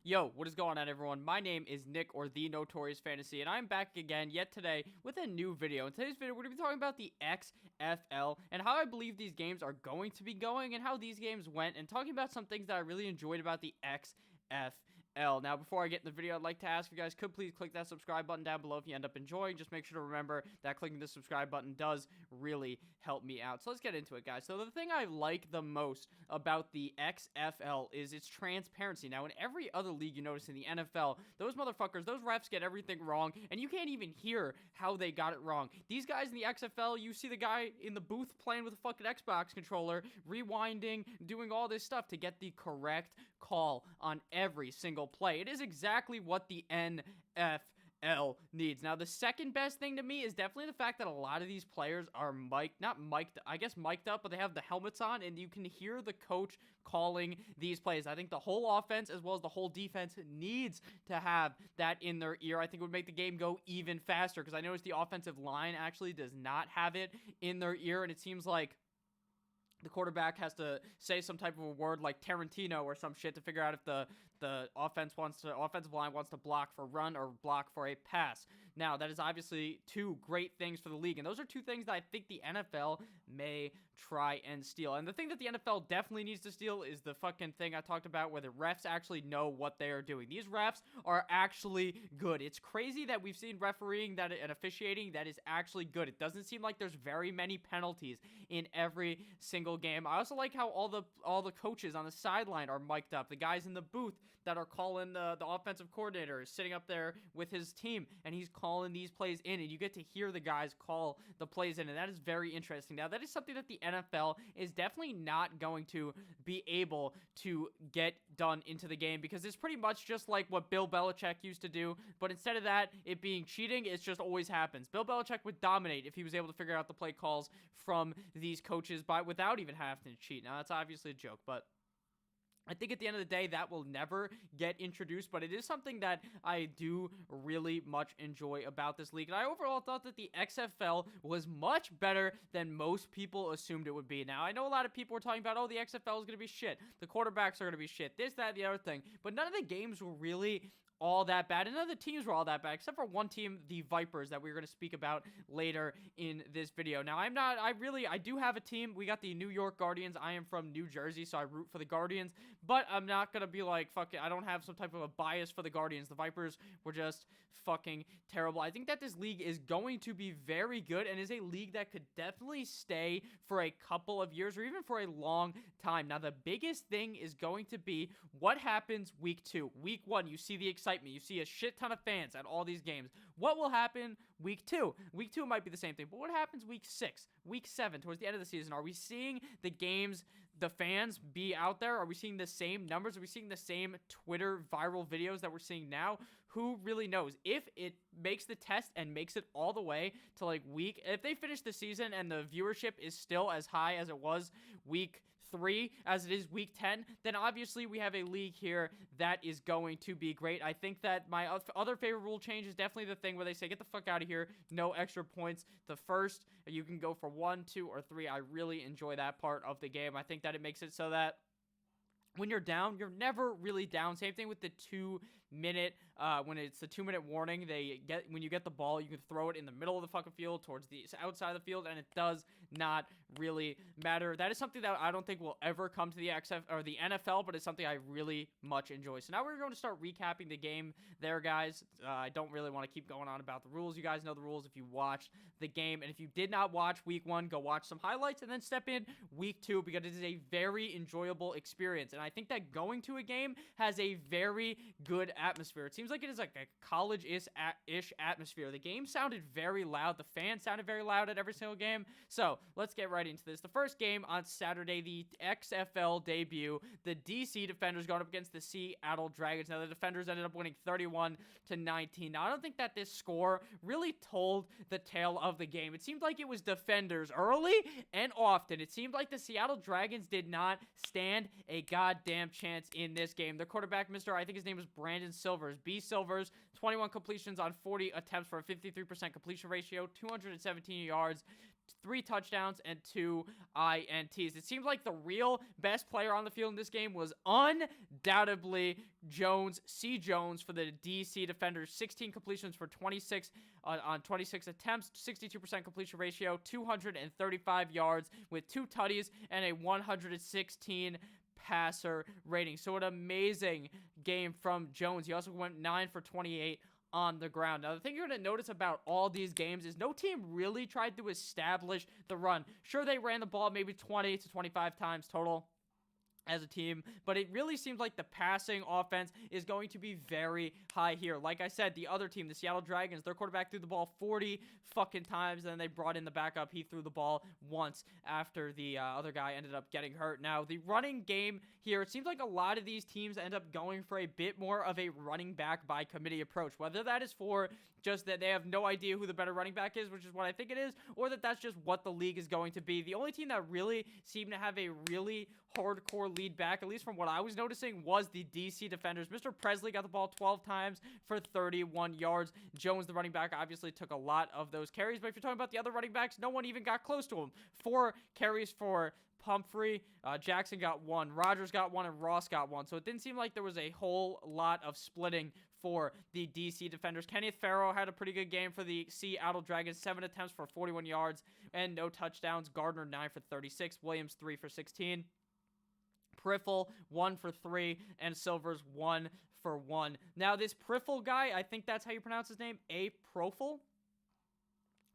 Yo, what is going on, everyone? My name is Nick, or The Notorious Fantasy, and I'm back again yet today with a new video. In today's video, we're going to be talking about the XFL and how I believe these games are going to be going and how these games went, and talking about some things that I really enjoyed about the XFL. Now, before I get in the video, I'd like to ask if you guys could please click that subscribe button down below if you end up enjoying. Just make sure to remember that clicking the subscribe button does really help me out. So let's get into it, guys. So the thing I like the most about the XFL is its transparency. Now, in every other league you notice in the NFL, those motherfuckers, those refs get everything wrong, and you can't even hear how they got it wrong. These guys in the XFL, you see the guy in the booth playing with a fucking Xbox controller, rewinding, doing all this stuff to get the correct call on every single play. It is exactly what the NFL needs. Now, the second best thing to me is definitely the fact that a lot of these players are mic'd up, but they have the helmets on, and you can hear the coach calling these plays. I think the whole offense, as well as the whole defense, needs to have that in their ear. I think it would make the game go even faster, because I noticed the offensive line actually does not have it in their ear, and it seems like the quarterback has to say some type of a word like Tarantino or some shit to figure out if the offensive line wants to block for run or block for a pass. Now, that is obviously two great things for the league, and those are two things that I think the NFL may try and steal. And the thing that the NFL definitely needs to steal is the fucking thing I talked about where the refs actually know what they are doing. These refs are actually good. It's crazy that we've seen refereeing and officiating that is actually good. It doesn't seem like there's very many penalties in every single game. I also like how all the coaches on the sideline are mic'd up. The guys in the booth that are calling the offensive coordinator is sitting up there with his team, and he's calling these plays in, and you get to hear the guys call the plays in, and that is very interesting. Now, that is something that the NFL is definitely not going to be able to get done into the game, because it's pretty much just like what Bill Belichick used to do, but instead of that, it being cheating, it just always happens. Bill Belichick would dominate if he was able to figure out the play calls from these coaches without even having to cheat. Now, that's obviously a joke, but I think at the end of the day, that will never get introduced, but it is something that I do really much enjoy about this league. And I overall thought that the XFL was much better than most people assumed it would be. Now, I know a lot of people were talking about, oh, the XFL is going to be shit. The quarterbacks are going to be shit. This, that, the other thing. But none of the games were really all that bad, and none of the teams were all that bad, except for one team, the Vipers, that we're going to speak about later in this video. Now, I do have a team. We got the New York Guardians. I am from New Jersey, so I root for the Guardians, but I'm not going to be like, fuck it, I don't have some type of a bias for the Guardians. The Vipers were just fucking terrible. I think that this league is going to be very good, and is a league that could definitely stay for a couple of years, or even for a long time. Now, the biggest thing is going to be what happens week 2. Week 1, you see the excitement. You see a shit ton of fans at all these games. What will happen week 2? Week 2 might be the same thing, but what happens week 6, week 7, towards the end of the season? Are we seeing the games, the fans be out there? Are we seeing the same numbers? Are we seeing the same Twitter viral videos that we're seeing now? Who really knows? If it makes the test and makes it all the way to if they finish the season and the viewership is still as high as it was week 3 as it is week 10, then obviously we have a league here that is going to be great. I think that my other favorite rule change is definitely the thing where they say, get the fuck out of here, no extra points. The first, you can go for 1, 2, or 3. I really enjoy that part of the game. I think that it makes it so that when you're down, you're never really down. Same thing with the 2-minute, when it's the 2-minute warning, when you get the ball, you can throw it in the middle of the fucking field towards the outside of the field, and it does not really matter. That is something that I don't think will ever come to the the NFL, but it's something I really much enjoy. So now we're going to start recapping the game there, guys. I don't really want to keep going on about the rules. You guys know the rules if you watched the game, and if you did not watch week 1, go watch some highlights, and then step in week 2, because it is a very enjoyable experience, and I think that going to a game has a very good atmosphere. It seems like it is like a college-ish atmosphere. The game sounded very loud. The fans sounded very loud at every single game. So let's get right into this. The first game on Saturday, the XFL debut, the DC Defenders going up against the Seattle Dragons. Now, the Defenders ended up winning 31-19. Now, I don't think that this score really told the tale of the game. It seemed like it was Defenders early and often. It seemed like the Seattle Dragons did not stand a goddamn chance in this game. Their quarterback, I think his name is Brandon Silvers. B. Silvers, 21 completions on 40 attempts for a 53% completion ratio, 217 yards, 3 touchdowns, and 2 INTs. It seems like the real best player on the field in this game was undoubtedly C. Jones for the DC Defenders. 16 completions for 26 on 26 attempts, 62% completion ratio, 235 yards with 2 tutties, and a 116 passer rating. So an amazing game from Jones. He also went 9 for 28 on the ground. Now, the thing you're going to notice about all these games is no team really tried to establish the run. Sure, they ran the ball maybe 20 to 25 times total as a team, but it really seems like the passing offense is going to be very high here. Like I said, the other team, the Seattle Dragons, their quarterback threw the ball 40 fucking times, and then they brought in the backup. He threw the ball once after the other guy ended up getting hurt. Now, the running game here, it seems like a lot of these teams end up going for a bit more of a running back by committee approach, whether that is for just that they have no idea who the better running back is, which is what I think it is, or that's just what the league is going to be. The only team that really seemed to have a really hardcore lead back, at least from what I was noticing, was the DC Defenders. Mr. Presley got the ball 12 times for 31 yards. Jones, the running back, obviously took a lot of those carries, but if you're talking about the other running backs, no one even got close to him. 4 carries for Pumphrey, Jackson got 1, Rogers got 1, and Ross got 1. So it didn't seem like there was a whole lot of splitting for the DC Defenders. Kenneth Farrow had a pretty good game for the Seattle Dragons, 7 attempts for 41 yards and no touchdowns. Gardner, 9 for 36, Williams, 3 for 16. Priffle, 1 for 3, and Silvers, 1 for 1. Now, this Priffle guy, I think that's how you pronounce his name, Profil.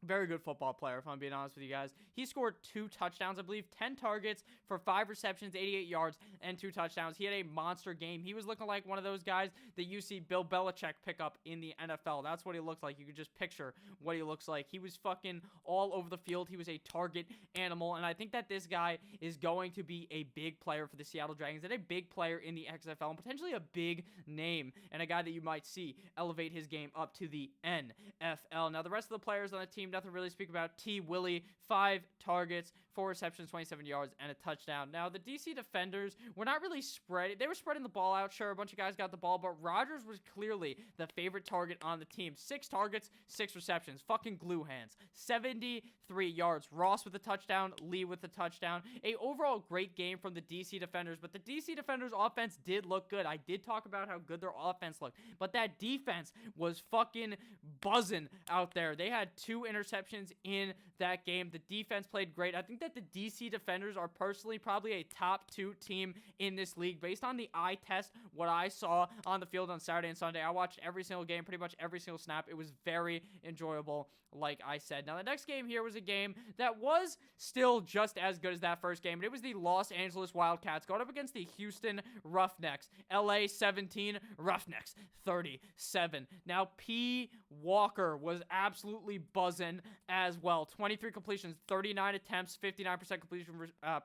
Very good football player, if I'm being honest with you guys. He scored 2 touchdowns, I believe, 10 targets for 5 receptions, 88 yards, and 2 touchdowns. He had a monster game. He was looking like one of those guys that you see Bill Belichick pick up in the NFL. That's what he looks like. You could just picture what he looks like. He was fucking all over the field. He was a target animal, and I think that this guy is going to be a big player for the Seattle Dragons and a big player in the XFL and potentially a big name and a guy that you might see elevate his game up to the NFL. Now, the rest of the players on the team, nothing really to speak about. T. Willie, 5 targets, 4 receptions, 27 yards, and a touchdown. Now, the DC Defenders were not really spreading. They were spreading the ball out. Sure, a bunch of guys got the ball, but Rogers was clearly the favorite target on the team. 6 targets, 6 receptions. Fucking glue hands. 73 yards. Ross with a touchdown. Lee with a touchdown. A overall great game from the DC Defenders, but the DC Defenders offense did look good. I did talk about how good their offense looked, but that defense was fucking buzzing out there. They had 2 interceptions in that game. The defense played great. I think that the DC Defenders are personally probably a top 2 team in this league based on the eye test, what I saw on the field on Saturday and Sunday. I watched every single game, pretty much every single snap. It was very enjoyable, like I said. Now, the next game here was a game that was still just as good as that first game, and it was the Los Angeles Wildcats going up against the Houston Roughnecks. LA 17, Roughnecks 37. Now, P. Walker was absolutely buzzing as well. 23 completions, 39 attempts, 59% completion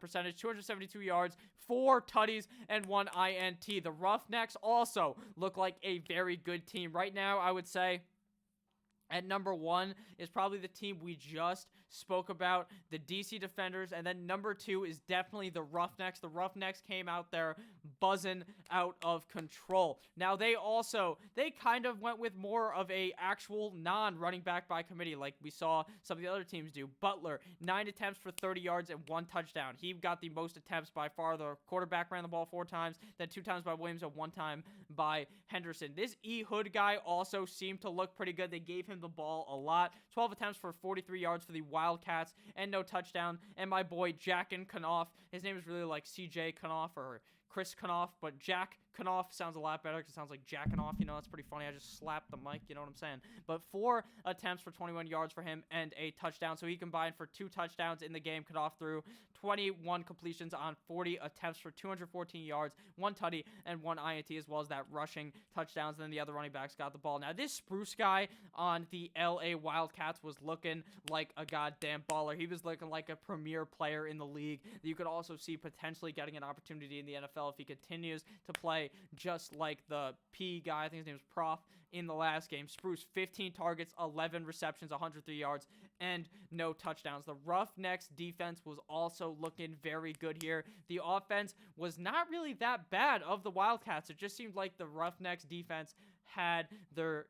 percentage, 272 yards, 4 tutties, and 1 INT. The Roughnecks also look like a very good team. Right now, I would say at number 1 is probably the team we just spoke about, the DC Defenders, and then number 2 is definitely the Roughnecks. The Roughnecks came out there buzzing out of control. Now, they kind of went with more of a actual non-running back by committee like we saw some of the other teams do. Butler, 9 attempts for 30 yards and 1 touchdown. He got the most attempts by far. The quarterback ran the ball 4 times, then 2 times by Williams and 1 time by Henderson. This E. Hood guy also seemed to look pretty good. They gave him the ball a lot. 12 attempts for 43 yards for the Wildcats and no touchdown. And my boy Jackin Kanoff, his name is really like CJ Kanoff or Chris Kanoff, but Jack Kanoff sounds a lot better because it sounds like jacking off. You know, that's pretty funny. I just slapped the mic. You know what I'm saying? But 4 attempts for 21 yards for him and a touchdown. So he combined for 2 touchdowns in the game. Kanoff threw 21 completions on 40 attempts for 214 yards, 1 tutty, and 1 INT, as well as that rushing touchdowns. And then the other running backs got the ball. Now, this Spruce guy on the LA Wildcats was looking like a goddamn baller. He was looking like a premier player in the league that you could also see potentially getting an opportunity in the NFL if he continues to play play just like the P guy, I think his name was Prof, in the last game. Spruce, 15 targets, 11 receptions, 103 yards, and no touchdowns. The Roughnecks defense was also looking very good here. The offense was not really that bad of the Wildcats. It just seemed like the Roughnecks defense had their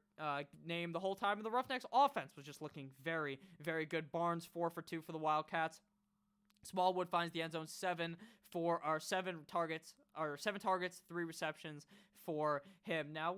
name the whole time, and the Roughnecks offense was just looking very, very good. Barnes, 4 for 2 for the Wildcats. Smallwood finds the end zone, 7 targets, 3 receptions for him. Now,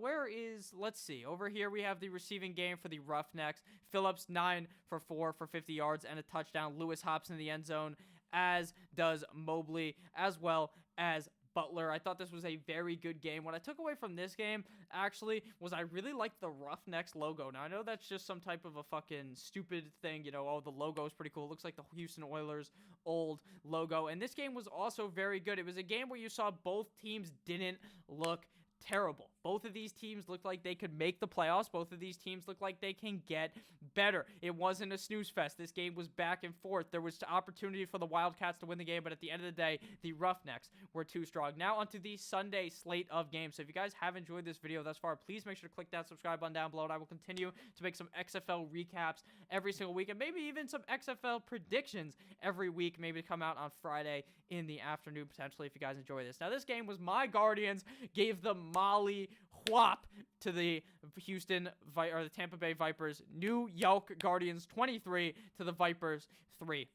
let's see. Over here, we have the receiving game for the Roughnecks. Phillips, 9 for 4 for 50 yards and a touchdown. Lewis hops in the end zone, as does Mobley, as well as Butler. I thought this was a very good game. What I took away from this game, actually, was I really liked the Roughnecks logo. Now, I know that's just some type of a fucking stupid thing, the logo is pretty cool. It looks like the Houston Oilers' old logo. And this game was also very good. It was a game where you saw both teams didn't look terrible. Both of these teams looked like they could make the playoffs. Both of these teams look like they can get better. It wasn't a snooze fest. This game was back and forth. There was opportunity for the Wildcats to win the game, but at the end of the day, the Roughnecks were too strong. Now onto the Sunday slate of games. So if you guys have enjoyed this video thus far, please make sure to click that subscribe button down below, and I will continue to make some XFL recaps every single week, and maybe even some XFL predictions every week, maybe to come out on Friday in the afternoon, potentially, if you guys enjoy this. Now, this game was my Guardians gave the Molly whop to the the Tampa Bay Vipers. New York Guardians 23 to the Vipers 3.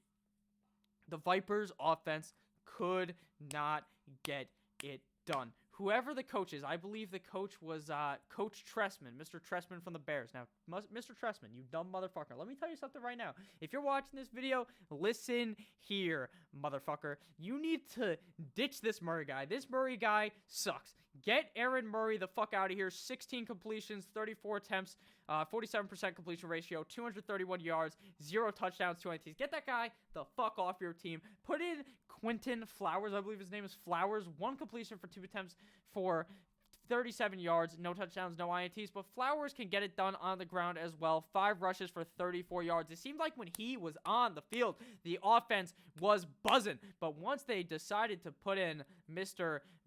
The Vipers offense could not get it done. Whoever the coach is, I believe the coach was Coach Tressman, Mr. Tressman from the Bears. Now, Mr. Tressman, you dumb motherfucker. Let me tell you something right now. If you're watching this video, listen here, motherfucker. You need to ditch this Murray guy. This Murray guy sucks. Get Aaron Murray the fuck out of here. 16 completions, 34 attempts, 47% completion ratio, 231 yards, 0 touchdowns, 2 INTs. Get that guy the fuck off your team. Put in Quentin Flowers. I believe his name is Flowers. 1 completion for 2 attempts for 37 yards, no touchdowns, no INTs, but Flowers can get it done on the ground as well. 5 rushes for 34 yards. It seemed like when he was on the field, the offense was buzzing, but once they decided to put in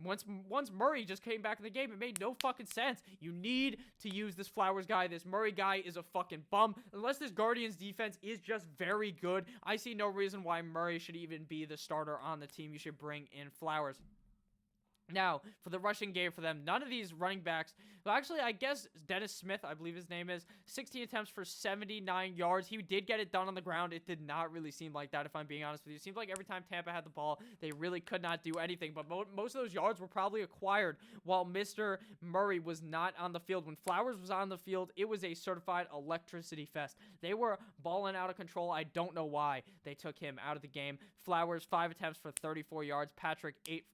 once Murray just came back in the game, it made no fucking sense. You need to use this Flowers guy. This Murray guy is a fucking bum. Unless this Guardians defense is just very good, I see no reason why Murray should even be the starter on the team. You should bring in Flowers. Now, for the rushing game for them, none of these running backs, well, actually, I guess Dennis Smith, I believe his name is, 16 attempts for 79 yards. He did get it done on the ground. It did not really seem like that, if I'm being honest with you. It seemed like every time Tampa had the ball, they really could not do anything, but most of those yards were probably acquired while Mr. Murray was not on the field. When Flowers was on the field, it was a certified electricity fest. They were balling out of control. I don't know why they took him out of the game. Flowers, 5 attempts for 34 yards. Patrick, 8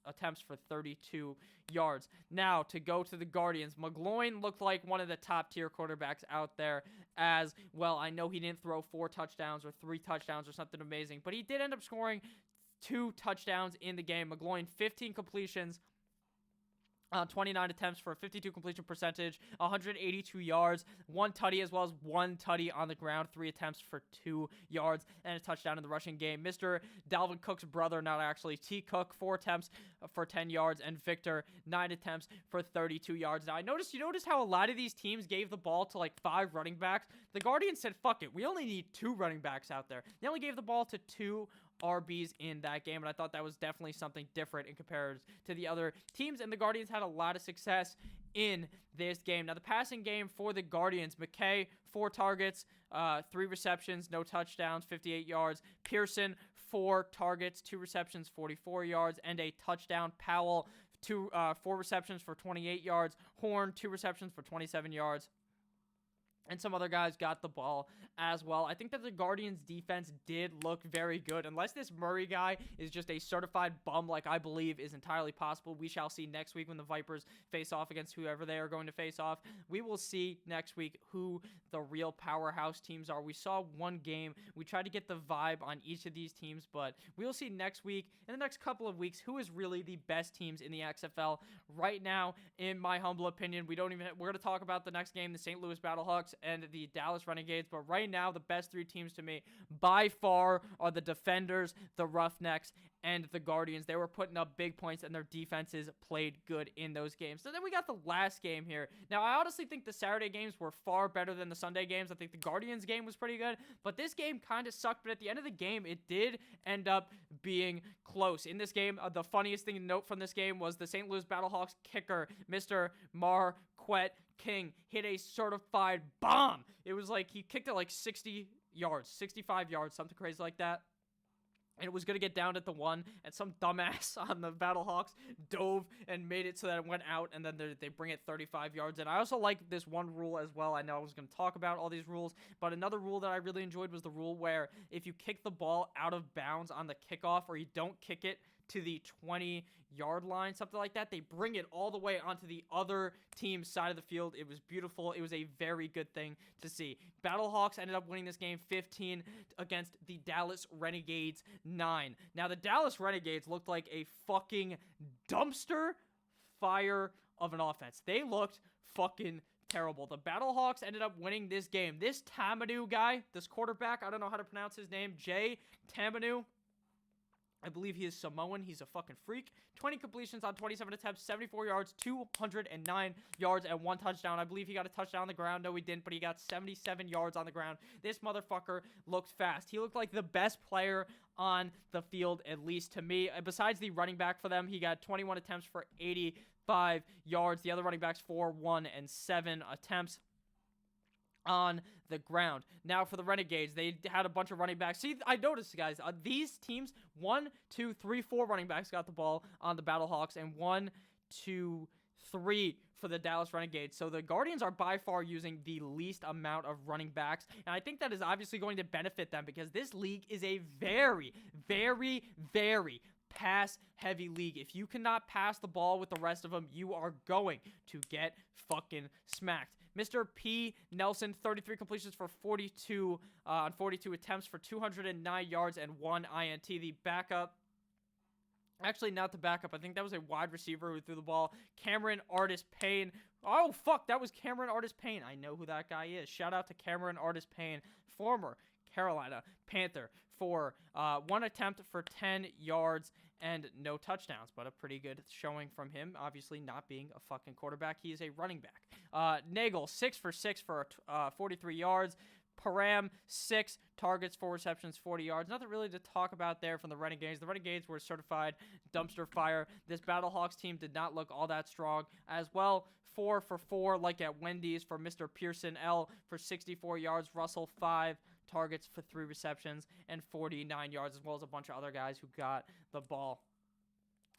attempts for 32 yards. Now, to go to the Guardians, McGloin looked like one of the top-tier quarterbacks out there as well. I know he didn't throw 4 touchdowns or 3 touchdowns or something amazing, but he did end up scoring 2 touchdowns in the game. McGloin, 15 completions, 29 attempts for a 52 completion percentage, 182 yards, 1 tutty as well as 1 tutty on the ground, 3 attempts for 2 yards, and a touchdown in the rushing game. Mr. Dalvin Cook's brother, not actually, T. Cook, 4 attempts for 10 yards, and Victor, 9 attempts for 32 yards. Now, you notice how a lot of these teams gave the ball to like 5 running backs? The Guardians said, fuck it, we only need 2 running backs out there. They only gave the ball to 2 RBs in that game, and I thought that was definitely something different in comparison to the other teams, and the Guardians had a lot of success in this game. Now, the passing game for the Guardians, McKay, 4 targets, 3 receptions, no touchdowns, 58 yards. Pearson, 4 targets, 2 receptions, 44 yards, and a touchdown. Powell, 4 receptions for 28 yards. Horn, 2 receptions for 27 yards. And some other guys got the ball as well. I think that the Guardians' defense did look very good. Unless this Murray guy is just a certified bum, like I believe is entirely possible. We shall see next week when the Vipers face off against whoever they are going to face off. We will see next week who the real powerhouse teams are. We saw one game. We tried to get the vibe on each of these teams, but we will see next week, in the next couple of weeks, who is really the best teams in the XFL. Right now, in my humble opinion, we're going to talk about the next game, the St. Louis Battlehawks and the Dallas Renegades. But right now, the best 3 teams to me by far are the Defenders, the Roughnecks, and the Guardians. They were putting up big points, and their defenses played good in those games. So then we got the last game here. Now, I honestly think the Saturday games were far better than the Sunday games. I think the Guardians game was pretty good, but this game kind of sucked. But at the end of the game, it did end up being close. In this game, the funniest thing to note from this game was the St. Louis Battlehawks kicker, Mr. Marquette King, hit a certified bomb. It was like he kicked it like 60 yards, 65 yards, something crazy like that. And it was going to get down at the 1, and some dumbass on the Battlehawks dove and made it so that it went out, and then they bring it 35 yards. And I also like this one rule as well. I know I was going to talk about all these rules, but another rule that I really enjoyed was the rule where if you kick the ball out of bounds on the kickoff, or you don't kick it to the 20-yard line, something like that, they bring it all the way onto the other team's side of the field. It was beautiful. It was a very good thing to see. Battlehawks ended up winning this game 15 against the Dallas Renegades 9. Now, the Dallas Renegades looked like a fucking dumpster fire of an offense. They looked fucking terrible. The Battlehawks ended up winning this game. This Tamanu guy, this quarterback, I don't know how to pronounce his name, Jay Tamanu, I believe he is Samoan. He's a fucking freak. 20 completions on 27 attempts, 74 yards, 209 yards, and 1 touchdown. I believe he got a touchdown on the ground. No, he didn't, but he got 77 yards on the ground. This motherfucker looked fast. He looked like the best player on the field, at least to me. Besides the running back for them, he got 21 attempts for 85 yards. The other running backs 4, 1, and 7 attempts on the ground. Now for the Renegades, they had a bunch of running backs. See, I noticed, guys, these teams, 1, 2, 3, 4 running backs got the ball on the Battlehawks, and 1, 2, 3 for the Dallas Renegades. So the Guardians are by far using the least amount of running backs, and I think that is obviously going to benefit them because this league is a very, very, very pass-heavy league. If you cannot pass the ball with the rest of them, you are going to get fucking smacked. Mr. P. Nelson, 33 completions for 42 on 42 attempts for 209 yards and 1 INT. The backup, actually not the backup, I think that was a wide receiver who threw the ball. Cameron Artis Payne. Oh, fuck, that was Cameron Artis Payne. I know who that guy is. Shout out to Cameron Artis Payne, former Carolina Panther, for 1 attempt for 10 yards and no touchdowns, but a pretty good showing from him, obviously not being a fucking quarterback. He is a running back. Nagel, 6 for 6 for 43 yards. Param, 6 targets, 4 receptions, 40 yards. Nothing really to talk about there from the Renegades. The Renegades were certified dumpster fire. This Battlehawks team did not look all that strong as well. 4 for 4, like at Wendy's, for Mr. Pearson L for 64 yards. Russell, 5 targets for 3 receptions and 49 yards, as well as a bunch of other guys who got the ball.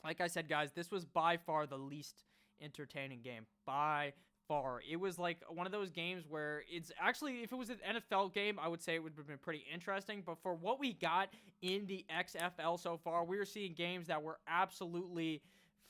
Like I said, guys, this was by far the least entertaining game. By far. It was like one of those games where it's actually, if it was an NFL game, I would say it would have been pretty interesting. But for what we got in the XFL so far, we were seeing games that were absolutely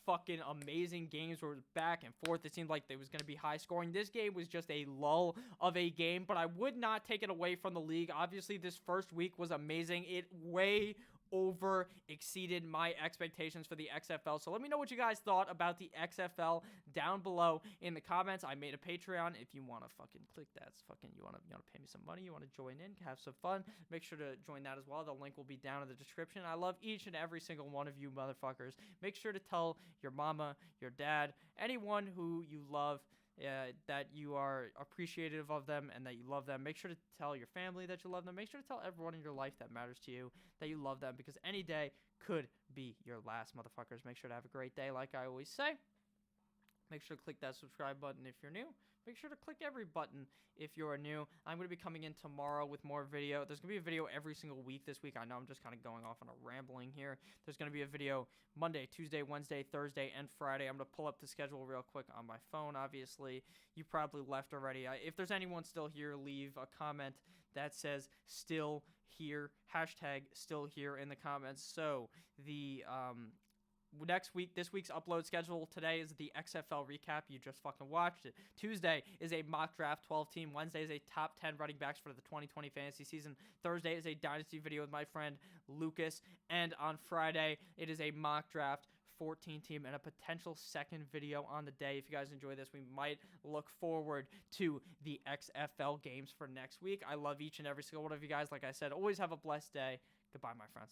fucking amazing games where it was back and forth. It seemed like it was going to be high scoring. This game was just a lull of a game, but I would not take it away from the league. Obviously, this first week was amazing. It way over exceeded my expectations for the XFL. So let me know what you guys thought about the XFL down below in the comments. I made a Patreon. If you want to fucking click that, you want to pay me some money, you want to join in, have some fun, make sure to join that as well. The link will be down in the description. I love each and every single one of you motherfuckers. Make sure to tell your mama, your dad, anyone who you love, that you are appreciative of them and that you love them. Make sure to tell your family that you love them. Make sure to tell everyone in your life that matters to you that you love them, because any day could be your last, motherfuckers. Make sure to have a great day, like I always say. Make sure to click that subscribe button if you're new. Make sure to click every button if you're new. I'm going to be coming in tomorrow with more video. There's going to be a video every single week this week. I know I'm just kind of going off on a rambling here. There's going to be a video Monday, Tuesday, Wednesday, Thursday, and Friday. I'm going to pull up the schedule real quick on my phone, obviously. You probably left already. If there's anyone still here, leave a comment that says still here, hashtag still here in the comments. So the this week's upload schedule today is the XFL recap. You just fucking watched it. Tuesday is a mock draft 12 team. Wednesday is a top 10 running backs for the 2020 fantasy season. Thursday is a dynasty video with my friend Lucas. And on Friday, it is a mock draft 14 team and a potential second video on the day. If you guys enjoy this, we might look forward to the XFL games for next week. I love each and every single one of you guys. Like I said, always have a blessed day. Goodbye, my friends.